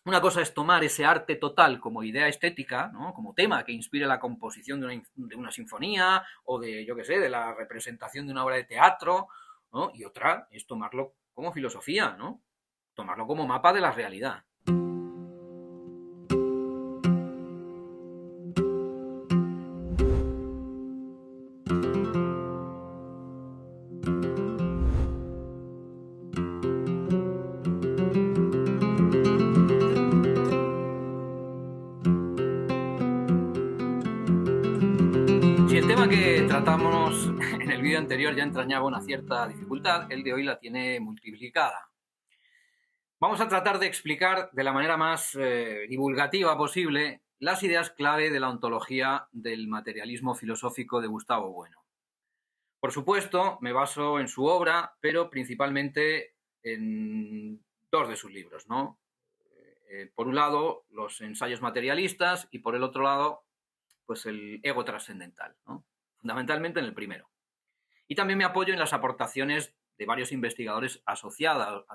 Una cosa es tomar ese arte total como idea estética, ¿no? Como tema que inspire la composición de una sinfonía o de, yo qué sé, de la representación de una obra de teatro, ¿no? Y otra es tomarlo como filosofía, ¿no? Tomarlo como mapa de la realidad. Si el tema que tratamos en el vídeo anterior ya entrañaba una cierta dificultad, el de hoy la tiene multiplicada. Vamos a tratar de explicar de la manera más divulgativa posible las ideas clave de la ontología del materialismo filosófico de Gustavo Bueno. Por supuesto, me baso en su obra, pero principalmente en dos de sus libros, ¿no? Por un lado, los ensayos materialistas y por el otro lado, pues el ego trascendental, ¿no? Fundamentalmente en el primero. Y también me apoyo en las aportaciones de varios investigadores asociados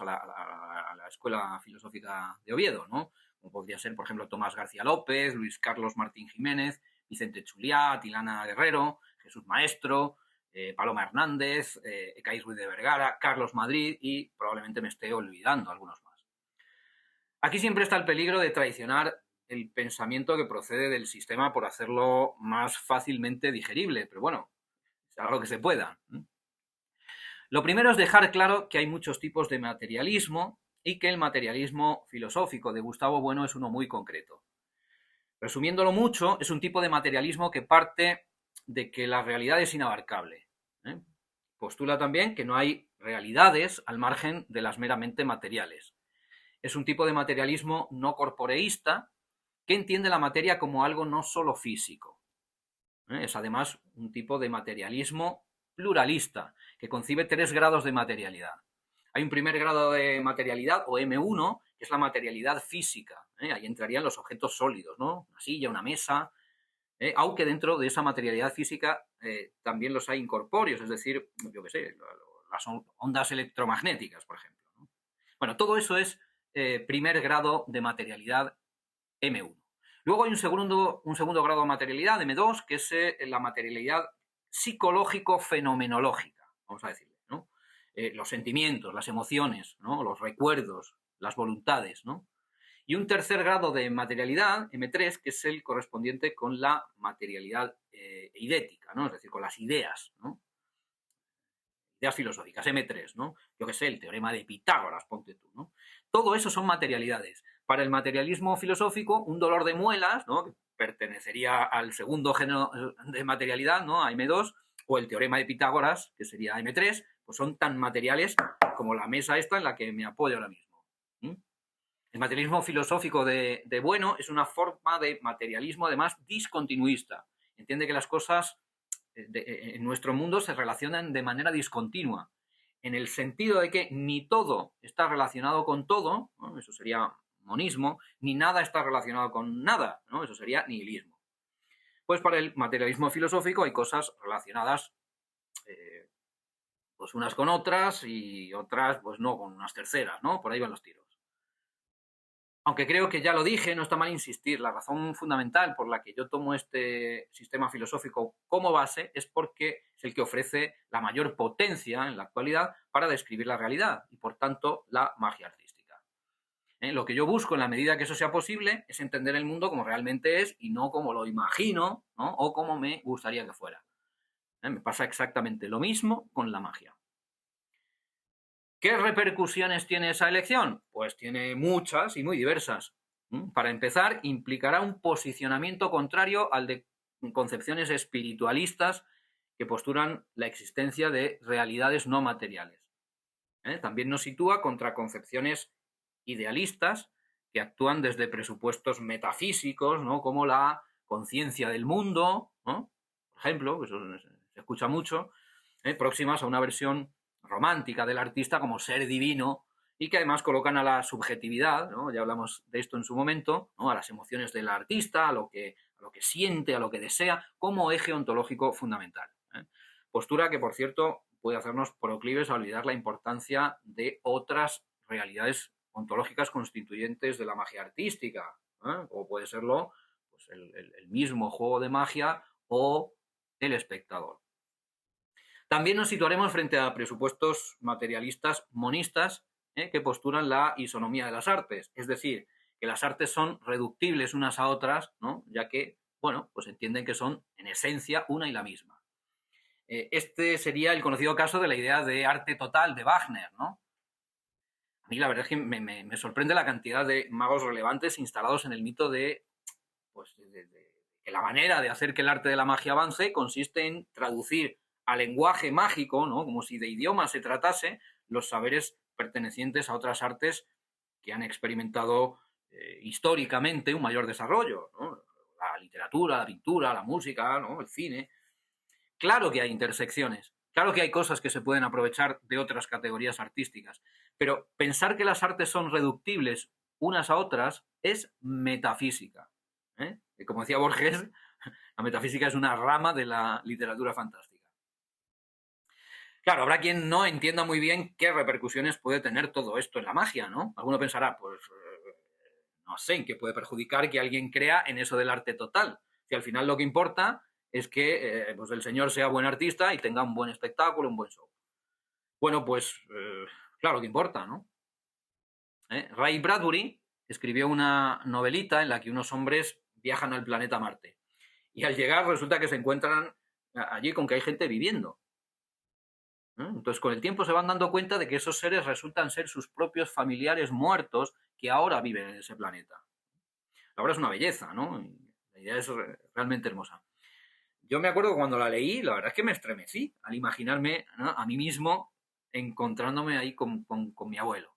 a la Escuela Filosófica de Oviedo, ¿no? Como podría ser, por ejemplo, Tomás García López, Luis Carlos Martín Jiménez, Vicente Chuliat, Ilana Guerrero, Jesús Maestro, Paloma Hernández, Ecaís Ruiz de Vergara, Carlos Madrid y probablemente me esté olvidando algunos más. Aquí siempre está el peligro de traicionar el pensamiento que procede del sistema por hacerlo más fácilmente digerible, pero bueno, se haga lo que se pueda. Lo primero es dejar claro que hay muchos tipos de materialismo y que el materialismo filosófico de Gustavo Bueno es uno muy concreto. Resumiéndolo mucho, es un tipo de materialismo que parte de que la realidad es inabarcable. ¿eh? Postula también que no hay realidades al margen de las meramente materiales. Es un tipo de materialismo no corporeísta que entiende la materia como algo no solo físico. Es además un tipo de materialismo pluralista, que concibe tres grados de materialidad. Hay un primer grado de materialidad, o M1, que es la materialidad física. Ahí entrarían los objetos sólidos, ¿no? Una silla, una mesa, aunque dentro de esa materialidad física también los hay incorpóreos, es decir, yo qué sé, las ondas electromagnéticas, por ejemplo. ¿no? Bueno, todo eso es primer grado de materialidad M1. Luego hay un segundo grado de materialidad, M2, que es la materialidad psicológico-fenomenológica, vamos a decirle, ¿no? Los sentimientos, las emociones, ¿no? Los recuerdos, las voluntades, ¿no? Y un tercer grado de materialidad, M3, que es el correspondiente con la materialidad eidética, ¿no? Es decir, con las ideas, ¿no? Ideas filosóficas, M3, ¿no? Yo qué sé, el teorema de Pitágoras, ponte tú, ¿no? Todo eso son materialidades. Para el materialismo filosófico, un dolor de muelas, ¿no? Que pertenecería al segundo género de materialidad, ¿no? A M2, o el teorema de Pitágoras, que sería M3, pues son tan materiales como la mesa esta en la que me apoyo ahora mismo. ¿Mm? El materialismo filosófico de Bueno es una forma de materialismo, además, discontinuista. Entiende que las cosas en nuestro mundo se relacionan de manera discontinua, en el sentido de que ni todo está relacionado con todo, ¿no? Eso sería monismo, ni nada está relacionado con nada, ¿no? Eso sería nihilismo. Pues para el materialismo filosófico hay cosas relacionadas eh, pues unas con otras y otras pues no con unas terceras, ¿no? Por ahí van los tiros. Aunque creo que ya lo dije, no está mal insistir. La razón fundamental por la que yo tomo este sistema filosófico como base es porque es el que ofrece la mayor potencia en la actualidad para describir la realidad y, por tanto, la magia artística. Lo que yo busco en la medida que eso sea posible es entender el mundo como realmente es y no como lo imagino, ¿no? O como me gustaría que fuera. Me pasa exactamente lo mismo con la magia. ¿Qué repercusiones tiene esa elección? Pues tiene muchas y muy diversas. Para empezar, implicará un posicionamiento contrario al de concepciones espiritualistas que postulan la existencia de realidades no materiales. También nos sitúa contra concepciones idealistas que actúan desde presupuestos metafísicos, ¿no? Como la conciencia del mundo, ¿no? Por ejemplo, eso se escucha mucho, próximas a una versión romántica del artista como ser divino y que además colocan a la subjetividad, ¿no? Ya hablamos de esto en su momento, ¿no? A las emociones del artista, a lo que siente, a lo que desea, como eje ontológico fundamental. Postura que, por cierto, puede hacernos proclives a olvidar la importancia de otras realidades ontológicas constituyentes de la magia artística, o puede serlo pues, el mismo juego de magia o el espectador. También nos situaremos frente a presupuestos materialistas monistas que postulan la isonomía de las artes, es decir, que las artes son reductibles unas a otras, ¿no? Ya que, bueno, pues entienden que son en esencia una y la misma. Este sería el conocido caso de la idea de arte total de Wagner, ¿no? A mí la verdad es que me sorprende la cantidad de magos relevantes instalados en el mito de, pues, que la manera de hacer que el arte de la magia avance consiste en traducir al lenguaje mágico, ¿no? Como si de idioma se tratase, los saberes pertenecientes a otras artes que han experimentado históricamente un mayor desarrollo, ¿no? La literatura, la pintura, la música, ¿no? El cine. Claro que hay intersecciones, claro que hay cosas que se pueden aprovechar de otras categorías artísticas, pero pensar que las artes son reductibles unas a otras es metafísica. Y como decía Borges, la metafísica es una rama de la literatura fantástica. Claro, habrá quien no entienda muy bien qué repercusiones puede tener todo esto en la magia, ¿no? Alguno pensará, pues no sé en qué puede perjudicar que alguien crea en eso del arte total. Si al final lo que importa es que pues el señor sea buen artista y tenga un buen espectáculo, un buen show. Bueno, pues claro que importa, ¿no? Ray Bradbury escribió una novelita en la que unos hombres viajan al planeta Marte. Y al llegar resulta que se encuentran allí con que hay gente viviendo. Entonces, con el tiempo se van dando cuenta de que esos seres resultan ser sus propios familiares muertos que ahora viven en ese planeta. La obra es una belleza, ¿no? Y la idea es realmente hermosa. Yo me acuerdo que cuando la leí, la verdad es que me estremecí al imaginarme, ¿no?, a mí mismo encontrándome ahí con mi abuelo.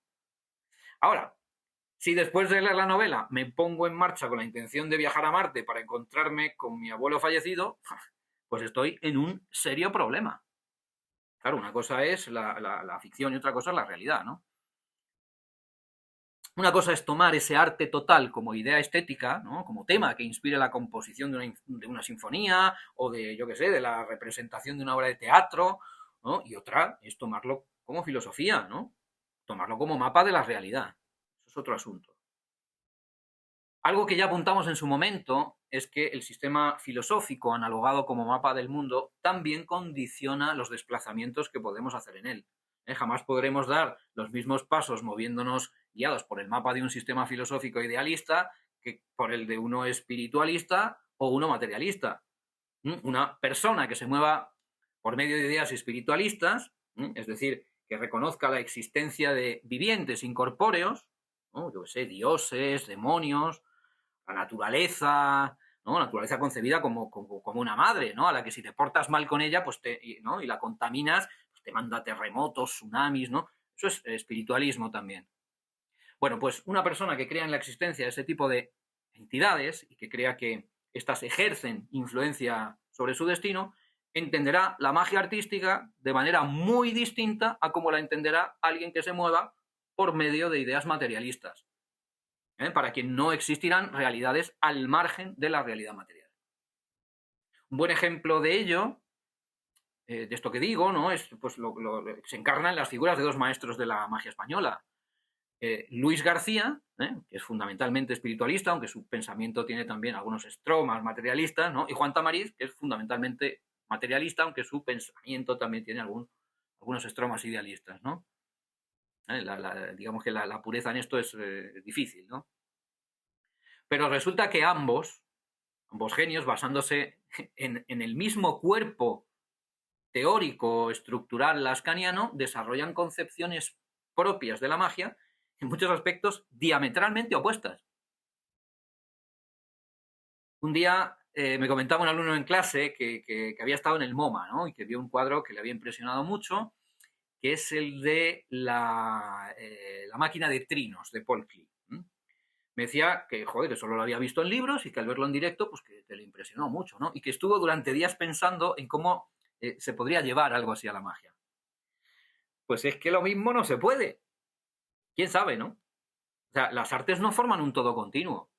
Ahora, si después de leer la novela me pongo en marcha con la intención de viajar a Marte para encontrarme con mi abuelo fallecido, pues estoy en un serio problema. Claro, una cosa es la ficción y otra cosa es la realidad, ¿no? Una cosa es tomar ese arte total como idea estética, ¿no?, como tema que inspire la composición de una sinfonía o de, yo qué sé, de la representación de una obra de teatro, ¿no? Y otra es tomarlo como filosofía, ¿no? Tomarlo como mapa de la realidad. Eso es otro asunto. Algo que ya apuntamos en su momento es que el sistema filosófico analogado como mapa del mundo también condiciona los desplazamientos que podemos hacer en él. Jamás podremos dar los mismos pasos moviéndonos guiados por el mapa de un sistema filosófico idealista que por el de uno espiritualista o uno materialista. Una persona que se mueva por medio de ideas espiritualistas, es decir, que reconozca la existencia de vivientes incorpóreos, ¿no?, yo qué sé, dioses, demonios, la naturaleza, ¿no? La naturaleza concebida como una madre, ¿no? A la que si te portas mal con ella, pues ¿no?, y la contaminas, pues te manda terremotos, tsunamis, ¿no? Eso es espiritualismo también. Bueno, pues una persona que crea en la existencia de ese tipo de entidades y que crea que éstas ejercen influencia sobre su destino, entenderá la magia artística de manera muy distinta a como la entenderá alguien que se mueva por medio de ideas materialistas, para quien no existirán realidades al margen de la realidad material. Un buen ejemplo de ello, de esto que digo, ¿no?, es, pues, se encarna en las figuras de dos maestros de la magia española. Luis García, que es fundamentalmente espiritualista, aunque su pensamiento tiene también algunos estromas materialistas, ¿no?, y Juan Tamariz, que es fundamentalmente materialista, aunque su pensamiento también tiene algunos estromas idealistas, ¿no? Digamos que la pureza en esto es difícil, ¿no? Pero resulta que ambos genios, basándose en el mismo cuerpo teórico estructural lascaniano, desarrollan concepciones propias de la magia en muchos aspectos diametralmente opuestas. Un día me comentaba un alumno en clase que había estado en el MoMA, ¿no?, y que vio un cuadro que le había impresionado mucho, que es el de la máquina de trinos de Paul Klee. Me decía que, joder, que solo lo había visto en libros y que al verlo en directo, pues que le impresionó mucho, ¿no? Y que estuvo durante días pensando en cómo se podría llevar algo así a la magia. Pues es que lo mismo no se puede. ¿Quién sabe, no? O sea, las artes no forman un todo continuo.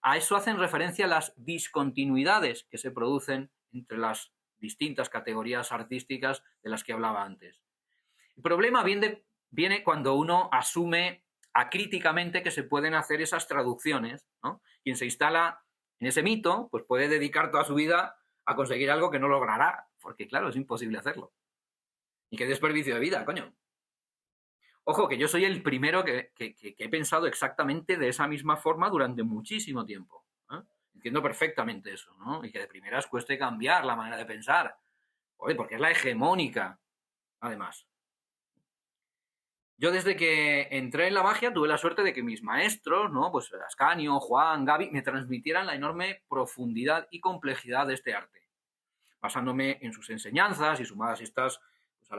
A eso hacen referencia las discontinuidades que se producen entre las distintas categorías artísticas de las que hablaba antes. El problema viene cuando uno asume acríticamente que se pueden hacer esas traducciones, ¿no? Quien se instala en ese mito, pues puede dedicar toda su vida a conseguir algo que no logrará, porque claro, es imposible hacerlo. Y qué desperdicio de vida, coño. Ojo, que yo soy el primero que he pensado exactamente de esa misma forma durante muchísimo tiempo. ¿Eh? Entiendo perfectamente eso, ¿no? Y que de primeras cueste cambiar la manera de pensar. Oye, porque es la hegemónica, además. Yo desde que entré en la magia tuve la suerte de que mis maestros, ¿no? Pues Ascanio, Juan, Gaby, me transmitieran la enorme profundidad y complejidad de este arte, basándome en sus enseñanzas y sumadas estas pues,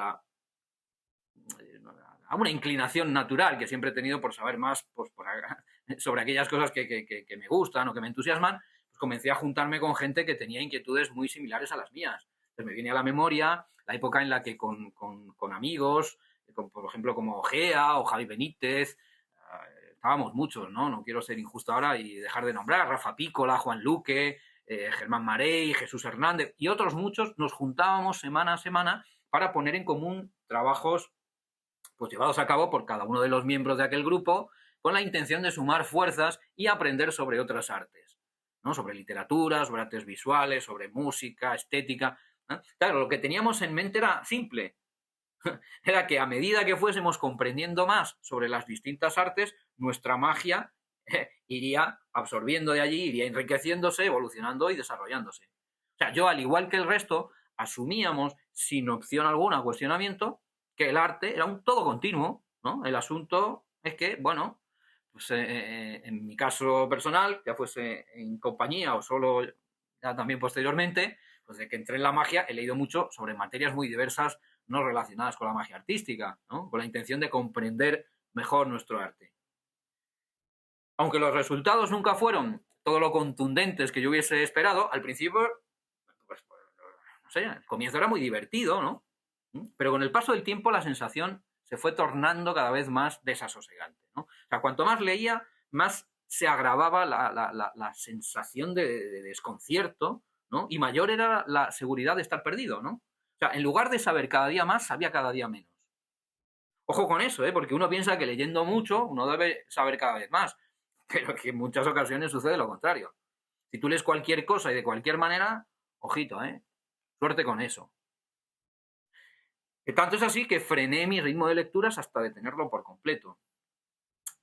a una inclinación natural que siempre he tenido por saber más pues, sobre aquellas cosas que me gustan o que me entusiasman, pues comencé a juntarme con gente que tenía inquietudes muy similares a las mías. Entonces me viene a la memoria la época en la que con amigos, por ejemplo como Gea o Javi Benítez, estábamos muchos, ¿no? No quiero ser injusto ahora y dejar de nombrar, Rafa Pícola, Juan Luque, Germán Marey, Jesús Hernández y otros muchos, nos juntábamos semana a semana para poner en común trabajos pues llevados a cabo por cada uno de los miembros de aquel grupo con la intención de sumar fuerzas y aprender sobre otras artes, ¿no? Sobre literatura, sobre artes visuales, sobre música, estética. ¿No? Claro, lo que teníamos en mente era simple, era que a medida que fuésemos comprendiendo más sobre las distintas artes, nuestra magia iría absorbiendo de allí, iría enriqueciéndose, evolucionando y desarrollándose. O sea, yo, al igual que el resto, asumíamos sin opción alguna cuestionamiento que el arte era un todo continuo, ¿no? El asunto es que, bueno, pues en mi caso personal, ya fuese en compañía o solo ya también posteriormente, pues de que entré en la magia he leído mucho sobre materias muy diversas no relacionadas con la magia artística, ¿no? Con la intención de comprender mejor nuestro arte. Aunque los resultados nunca fueron todo lo contundentes que yo hubiese esperado, al principio, pues no sé, el comienzo era muy divertido, ¿no? Pero con el paso del tiempo la sensación se fue tornando cada vez más desasosegante, ¿no? O sea, cuanto más leía, más se agravaba la sensación de desconcierto, ¿no? Y mayor era la seguridad de estar perdido, ¿no? O sea, en lugar de saber cada día más, sabía cada día menos. Ojo con eso, ¿eh? Porque uno piensa que leyendo mucho uno debe saber cada vez más, pero que en muchas ocasiones sucede lo contrario. Si tú lees cualquier cosa y de cualquier manera, ojito, ¿eh? Suerte con eso. Tanto es así que frené mi ritmo de lecturas hasta detenerlo por completo.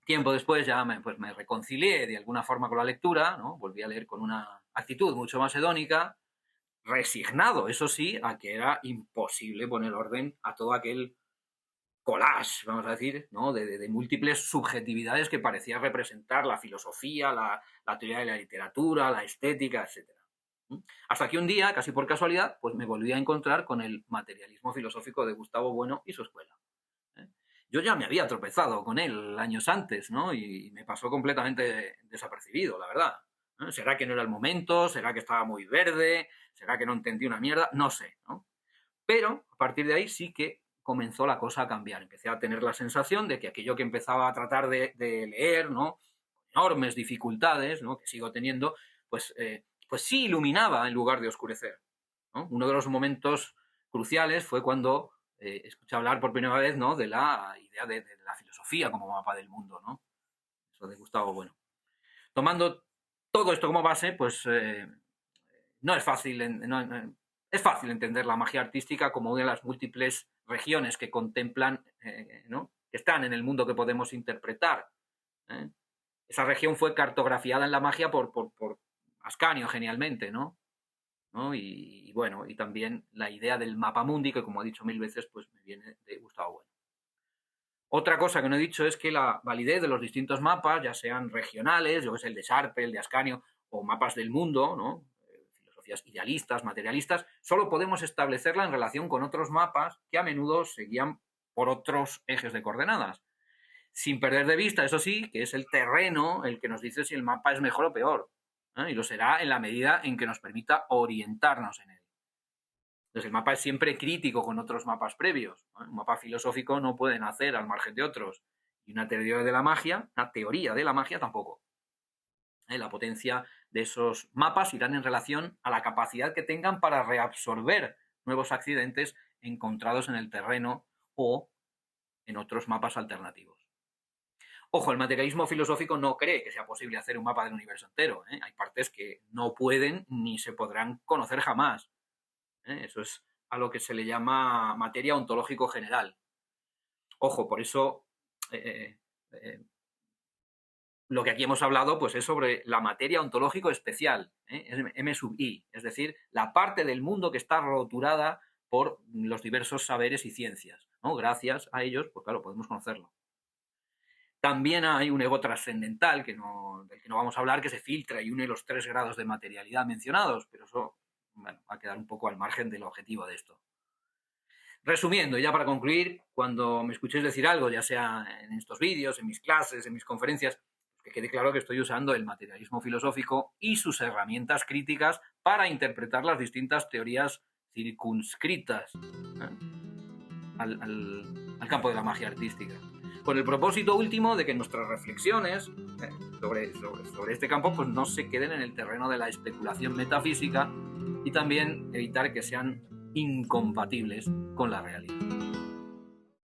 Tiempo después ya pues me reconcilié de alguna forma con la lectura, ¿no? Volví a leer con una actitud mucho más hedónica, resignado, eso sí, a que era imposible poner orden a todo aquel collage, vamos a decir, ¿no? de múltiples subjetividades que parecía representar la filosofía, la teoría de la literatura, la estética, etc. Hasta que un día, casi por casualidad, pues me volví a encontrar con el materialismo filosófico de Gustavo Bueno y su escuela. ¿Eh? Yo ya me había tropezado con él años antes, ¿no? Y me pasó completamente desapercibido, la verdad. ¿Será que no era el momento? ¿Será que estaba muy verde? ¿Será que no entendí una mierda? No sé, ¿no? Pero a partir de ahí sí que comenzó la cosa a cambiar. Empecé a tener la sensación de que aquello que empezaba a tratar de leer, ¿no? Enormes dificultades, ¿no? Que sigo teniendo, pues, pues sí iluminaba en lugar de oscurecer, ¿no? Uno de los momentos cruciales fue cuando escuché hablar por primera vez, ¿no? De la idea de la filosofía como mapa del mundo, ¿no? Eso de Gustavo Bueno. Tomando todo esto como base, pues no es fácil, es fácil entender la magia artística como una de las múltiples regiones que contemplan, ¿no? Que están en el mundo que podemos interpretar. ¿Eh? Esa región fue cartografiada en la magia por Ascanio, genialmente, ¿no? ¿No? Y bueno, y también la idea del mapa mundi, que como he dicho mil veces, pues me viene de Gustavo Bueno. Otra cosa que no he dicho es que la validez de los distintos mapas, ya sean regionales, yo que sé, el de Sarpe, el de Ascanio, o mapas del mundo, ¿no? Filosofías idealistas, materialistas, solo podemos establecerla en relación con otros mapas que a menudo se guían por otros ejes de coordenadas. Sin perder de vista, eso sí, que es el terreno el que nos dice si el mapa es mejor o peor. Y lo será en la medida en que nos permita orientarnos en él. Entonces, el mapa es siempre crítico con otros mapas previos. Un mapa filosófico no puede nacer al margen de otros. Y una teoría de la magia tampoco. La potencia de esos mapas irán en relación a la capacidad que tengan para reabsorber nuevos accidentes encontrados en el terreno o en otros mapas alternativos. Ojo, el materialismo filosófico no cree que sea posible hacer un mapa del universo entero, ¿eh? Hay partes que no pueden ni se podrán conocer jamás, ¿eh? Eso es a lo que se le llama materia ontológico general. Ojo, por eso lo que aquí hemos hablado pues, es sobre la materia ontológico especial, M sub I, es decir, la parte del mundo que está roturada por los diversos saberes y ciencias, ¿no? Gracias a ellos, pues claro, podemos conocerlo. También hay un ego trascendental, del que no vamos a hablar, que se filtra y une los 3 grados de materialidad mencionados, pero eso bueno, va a quedar un poco al margen del objetivo de esto. Resumiendo, ya para concluir, cuando me escuchéis decir algo, ya sea en estos vídeos, en mis clases, en mis conferencias, que quede claro que estoy usando el materialismo filosófico y sus herramientas críticas para interpretar las distintas teorías circunscritas al campo de la magia artística, con el propósito último de que nuestras reflexiones sobre este campo pues no se queden en el terreno de la especulación metafísica y también evitar que sean incompatibles con la realidad.